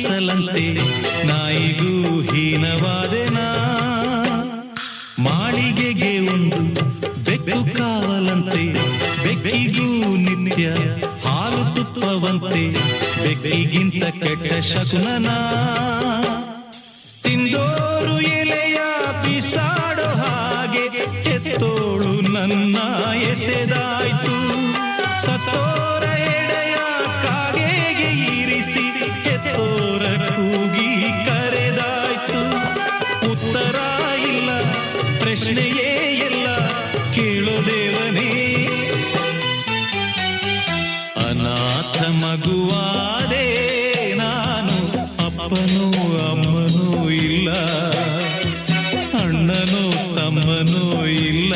ಮೀಸಲಂತೆ ನಾಯಿಗೂ ಹೀನವಾದೆನಾ. ಮಾಳಿಗೆಗೆ ಒಂದು ಬೆಕ್ಕು ಕಾವಲಂತೆ ಬೆಕ್ಕಿಗೂ ನಿತ್ಯ ಹಾಲು ತುಪ್ಪವಂತೆ ಬೆಕ್ಕಿಗಿಂತ ಕೆಟ್ಟ ಶಕುನನಾ. ತಿಂದೋರು ಎಲೆಯ ಬಿಸಾಡೋ ಹಾಗೆ ಕೆತ್ತೋಳು ನನ್ನ ಎಸೆದಾಯ್ತು. ಸತ್ತೋರ ಎಡೆಯ ಕಾಗೆಗೆ ಇರಿಸಿ ಕೆತ್ತೋರ ಕೂಗಿ ಕರೆದಾಯ್ತು. ಉತ್ತರ ಇಲ್ಲ, ಪ್ರಶ್ನೆಯೇ ಇಲ್ಲ, ಕೇಳೋ ದೇವನೇ. ಅನಾಥ ಮಗುವಾದೆ ನಾನು, ಅಪ್ಪನೂ ಅಮ್ಮನೂ ಇಲ್ಲ, ಅಣ್ಣನೂ ತಮ್ಮನೂ ಇಲ್ಲ.